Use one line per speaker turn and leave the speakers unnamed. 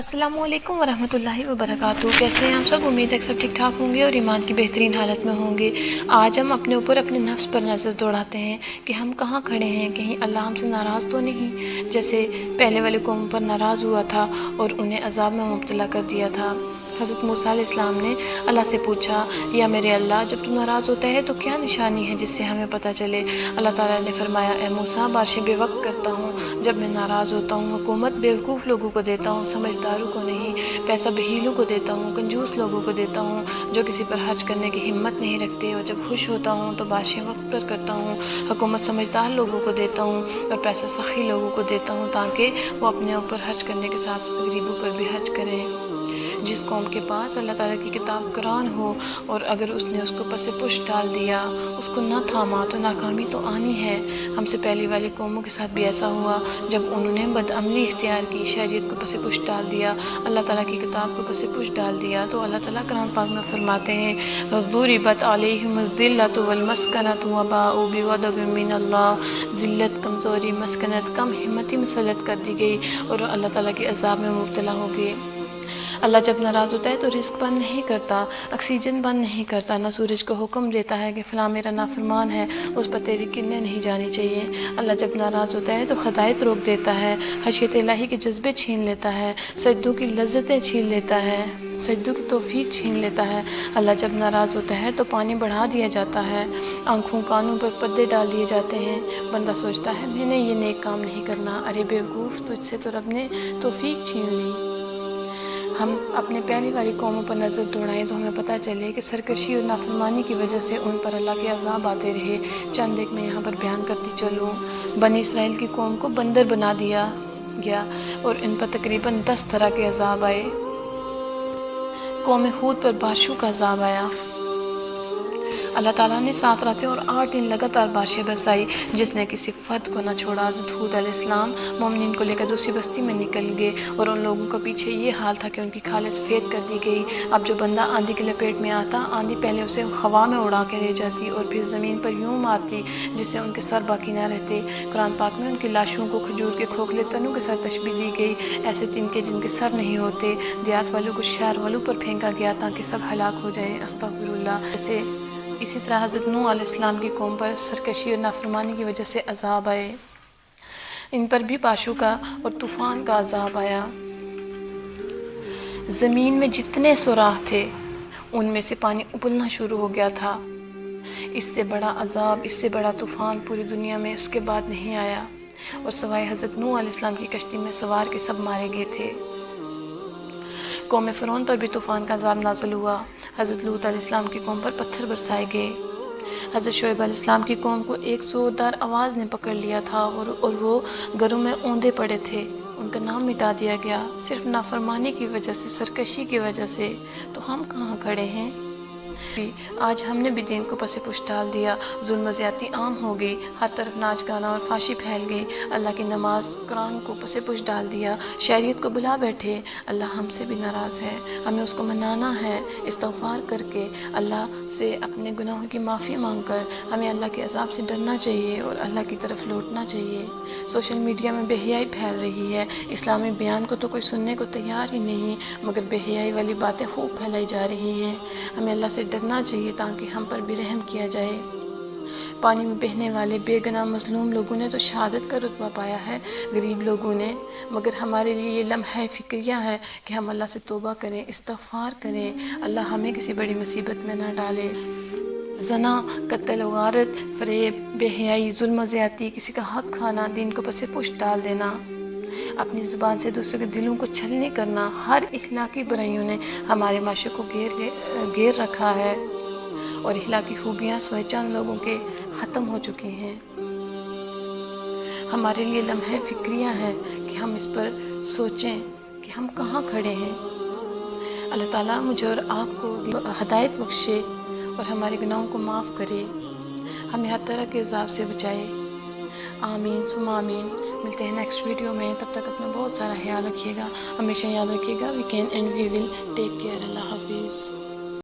السلام علیکم ورحمۃ اللہ وبرکاتہ۔ کیسے ہیں آپ سب؟ امید ہے کہ سب ٹھیک ٹھاک ہوں گے اور ایمان کی بہترین حالت میں ہوں گے۔ آج ہم اپنے اوپر اپنے نفس پر نظر دوڑاتے ہیں کہ ہم کہاں کھڑے ہیں، کہیں اللہ ہم سے ناراض تو نہیں، جیسے پہلے والے قوم پر ناراض ہوا تھا اور انہیں عذاب میں مبتلا کر دیا تھا۔ حضرت موسیٰ علیہ السلام نے اللہ سے پوچھا، یا میرے اللہ، جب تو ناراض ہوتا ہے تو کیا نشانی ہے جس سے ہمیں پتہ چلے؟ اللہ تعالیٰ نے فرمایا، اے موسیٰ، بارشیں بے وقت کرتا ہوں جب میں ناراض ہوتا ہوں، حکومت بیوقوف لوگوں کو دیتا ہوں، سمجھداروں کو نہیں، پیسہ بہیلوں کو دیتا ہوں، کنجوس لوگوں کو دیتا ہوں جو کسی پر حج کرنے کی ہمت نہیں رکھتے، اور جب خوش ہوتا ہوں تو بارشیں وقت پر کرتا ہوں، حکومت سمجھدار لوگوں کو دیتا ہوں اور پیسہ سخی لوگوں کو دیتا ہوں تاکہ وہ اپنے اوپر حج کرنے کے ساتھ ساتھ غریبوں پر بھی حج کریں۔ جس قوم کے پاس اللہ تعالیٰ کی کتاب قرآن ہو اور اگر اس نے اس کو پس پش ڈال دیا، اس کو نہ تھاما، تو ناکامی تو آنی ہے۔ ہم سے پہلی والی قوموں کے ساتھ بھی ایسا ہوا، جب انہوں نے بدعملی اختیار کی، شریعت کو پس پش ڈال دیا، اللہ تعالیٰ کی کتاب کو پس پش ڈال دیا، تو اللہ تعالیٰ قرآن پاک میں فرماتے ہیں، ضُرِبَتْ عَلَيْهِمُ الذِّلَّةُ وَالْمَسْكَنَةُ وَبَاءُوا بِغَضَبٍ مِّنَ اللَّهِ۔ ذلت، کمزوری، مسکنت، کم ہمتی مسلط کر دی گئی اور اللہ تعالیٰ کے عذاب میں مبتلا ہو گئے۔ اللہ جب ناراض ہوتا ہے تو رزق بند نہیں کرتا، آکسیجن بند نہیں کرتا، نہ سورج کو حکم دیتا ہے کہ فلاں میرا نافرمان ہے، اس پر تیری کرنیں نہیں جانی چاہیے۔ اللہ جب ناراض ہوتا ہے تو ہدایت روک دیتا ہے، خشیت الہی کے جذبے چھین لیتا ہے، سجدوں کی لذتیں چھین لیتا ہے، سجدوں کی توفیق چھین لیتا ہے۔ اللہ جب ناراض ہوتا ہے تو پانی بڑھا دیا جاتا ہے، آنکھوں کانوں پر پردے ڈال دیے جاتے ہیں۔ بندہ سوچتا ہے میں نے یہ نیک کام نہیں کرنا، ارے بیوقوف، تجھ سے تو رب نے توفیق چھین لی۔ ہم اپنے پہلی والی قوموں پر نظر دوڑائیں تو ہمیں پتہ چلے کہ سرکشی اور نافرمانی کی وجہ سے ان پر اللہ کے عذاب آتے رہے۔ چند ایک میں یہاں پر بیان کرتی چلوں۔ بنی اسرائیل کی قوم کو بندر بنا دیا گیا اور ان پر تقریباً 10 طرح کے عذاب آئے۔ قوم ہود پر بارشوں کا عذاب آیا۔ اللہ تعالیٰ نے 7 راتیں اور 8 دن لگاتار بارشیں برسائی، جس نے کسی فرد کو نہ چھوڑا۔ حضرت ہود علیہ السلام مومنین کو لے کر دوسری بستی میں نکل گئے اور ان لوگوں کا پیچھے یہ حال تھا کہ ان کی کھالیں سفید کر دی گئی۔ اب جو بندہ آندھی کی لپیٹ میں آتا، آندھی پہلے اسے ہوا میں اڑا کے لے جاتی اور پھر زمین پر یوں مارتی جس سے ان کے سر باقی نہ رہتے۔ قرآن پاک میں ان کی لاشوں کو کھجور کے کھوکھلے تنوں کے ساتھ تشبیہ دی گئی، ایسے تن کے جن کے سر نہیں ہوتے۔ دیہات والوں کو شہر والوں پر پھینکا گیا تاکہ سب ہلاک ہو جائیں۔ استغفر اللہ۔ اسی طرح حضرت نوح علیہ السلام کی قوم پر سرکشی اور نافرمانی کی وجہ سے عذاب آئے، ان پر بھی بارشوں کا اور طوفان کا عذاب آیا۔ زمین میں جتنے سوراخ تھے ان میں سے پانی ابلنا شروع ہو گیا تھا۔ اس سے بڑا عذاب، اس سے بڑا طوفان پوری دنیا میں اس کے بعد نہیں آیا، اور سوائے حضرت نوح علیہ السلام کی کشتی میں سوار کے سب مارے گئے تھے۔ قوم فرعون پر بھی طوفان کا عذاب نازل ہوا۔ حضرت لوط علیہ السلام کی قوم پر پتھر برسائے گئے۔ حضرت شعیب علیہ السلام کی قوم کو ایک زوردار آواز نے پکڑ لیا تھا اور وہ گھروں میں اوندے پڑے تھے، ان کا نام مٹا دیا گیا صرف نافرمانی کی وجہ سے، سرکشی کی وجہ سے۔ تو ہم کہاں کھڑے ہیں؟ آج ہم نے بھی دین کو پس پش ڈال دیا، ظلم و زیادتی عام ہو گئی، ہر طرف ناچ گانا اور فحاشی پھیل گئی، اللہ کی نماز قرآن کو پس پش ڈال دیا، شریعت کو بلا بیٹھے۔ اللہ ہم سے بھی ناراض ہے، ہمیں اس کو منانا ہے، استغفار کر کے اللہ سے اپنے گناہوں کی معافی مانگ کر ہمیں اللہ کے عذاب سے ڈرنا چاہیے اور اللہ کی طرف لوٹنا چاہیے۔ سوشل میڈیا میں بے حیائی پھیل رہی ہے، اسلامی بیان کو تو کوئی سننے کو تیار ہی نہیں، مگر بے حیائی والی باتیں خوب پھیلائی جا رہی ہیں۔ ہمیں اللہ سے ڈرنا چاہیے تاکہ ہم پر بھی رحم کیا جائے۔ پانی میں بہنے والے بے گناہ مظلوم لوگوں نے تو شہادت کا رتبہ پایا ہے، غریب لوگوں نے، مگر ہمارے لیے یہ لمحہ فکریہ ہے کہ ہم اللہ سے توبہ کریں، استغفار کریں، اللہ ہمیں کسی بڑی مصیبت میں نہ ڈالے۔ زنا، قتل و غارت، فریب، بے حیائی، ظلم و زیادتی، کسی کا حق کھانا، دین کو پس پش ڈال دینا، اپنی زبان سے دوسروں کے دلوں کو چھلنی کرنا، ہر اخلاقی برائیوں نے ہمارے معاشرے کو گھیر رکھا ہے اور اخلاقی خوبیاں سوائے چند لوگوں کے ختم ہو چکی ہیں۔ ہمارے لیے لمحہ فکریہ ہے کہ ہم اس پر سوچیں کہ ہم کہاں کھڑے ہیں۔ اللہ تعالیٰ مجھے اور آپ کو ہدایت بخشے اور ہمارے گناہوں کو معاف کرے، ہمیں ہر طرح کے عذاب سے بچائے۔ آمین ثم آمین۔ ملتے ہیں نیکسٹ ویڈیو میں، تب تک اپنا بہت سارا خیال رکھیے گا، ہمیشہ یاد رکھیے گا، we can and we will take care. اللہ حافظ۔